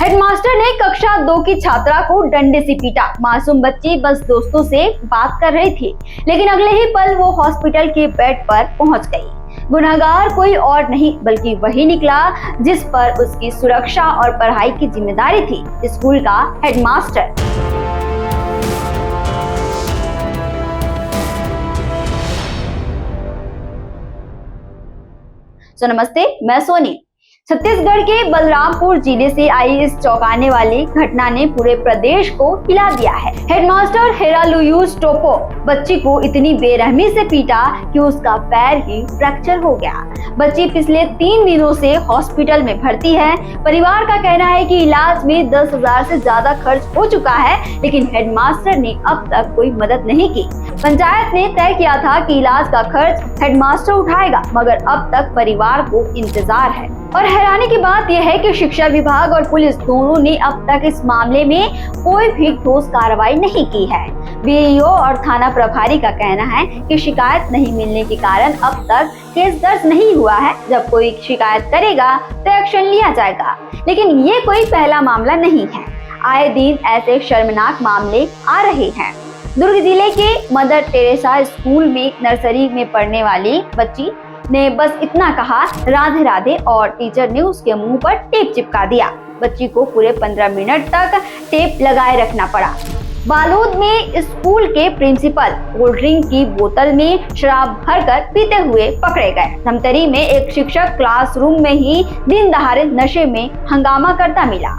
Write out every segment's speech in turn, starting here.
Headmaster ने कक्षा 2 की छात्रा को डंडे से पीटा। मासूम बच्ची बस दोस्तों से बात कर रही थी, लेकिन अगले ही पल वो हॉस्पिटल के बेड पर पहुंच गई। गुनहगार कोई और नहीं बल्कि वही निकला जिस पर उसकी सुरक्षा और पढ़ाई की जिम्मेदारी थी, स्कूल का हेडमास्टर। नमस्ते, मैं सोनी। छत्तीसगढ़ के बलरामपुर जिले से आई इस चौंकाने वाली घटना ने पूरे प्रदेश को हिला दिया है। हेडमास्टर हेरालुयुस टोपो बच्ची को इतनी बेरहमी से पीटा कि उसका पैर ही फ्रैक्चर हो गया। बच्ची पिछले 3 दिनों से हॉस्पिटल में भर्ती है। परिवार का कहना है कि इलाज में 10,000 से ज्यादा खर्च हो चुका है, लेकिन हेडमास्टर ने अब तक कोई मदद नहीं की। पंचायत ने तय किया था कि इलाज का खर्च हेडमास्टर उठाएगा, मगर अब तक परिवार को इंतजार है। और हैरानी की बात यह है कि शिक्षा विभाग और पुलिस दोनों ने अब तक इस मामले में कोई भी ठोस कार्रवाई नहीं की है। बीईओ और थाना प्रभारी का कहना है कि शिकायत नहीं मिलने के कारण अब तक केस दर्ज नहीं हुआ है। जब कोई शिकायत करेगा तो एक्शन लिया जाएगा, लेकिन ये कोई पहला मामला नहीं है। आए दिन ऐसे शर्मनाक मामले आ रहे हैं। दुर्ग जिले के मदर टेरेसा स्कूल में नर्सरी में पढ़ने वाली बच्ची ने बस इतना कहा, राधे राधे, और टीचर ने उसके मुंह पर टेप चिपका दिया। बच्ची को पूरे 15 मिनट तक टेप लगाए रखना पड़ा। बालोद में स्कूल के प्रिंसिपल कोल्ड ड्रिंक की बोतल में शराब भरकर पीते हुए पकड़े गए। धमतरी में एक शिक्षक क्लासरूम में ही दिन दहाड़े नशे में हंगामा करता मिला।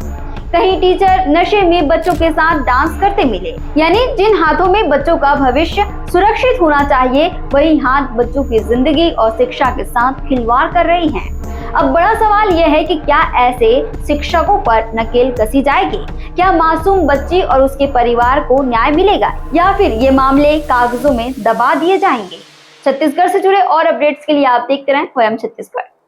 कहीं टीचर नशे में बच्चों के साथ डांस करते मिले। यानी जिन हाथों में बच्चों का भविष्य सुरक्षित होना चाहिए, वही हाथ बच्चों की जिंदगी और शिक्षा के साथ खिलवाड़ कर रही हैं। अब बड़ा सवाल यह है कि क्या ऐसे शिक्षकों पर नकेल कसी जाएगी? क्या मासूम बच्ची और उसके परिवार को न्याय मिलेगा, या फिर ये मामले कागजों में दबा दिए जाएंगे? छत्तीसगढ़ से जुड़े और अपडेट्स के लिए आप देखते रहें वयम छत्तीसगढ़।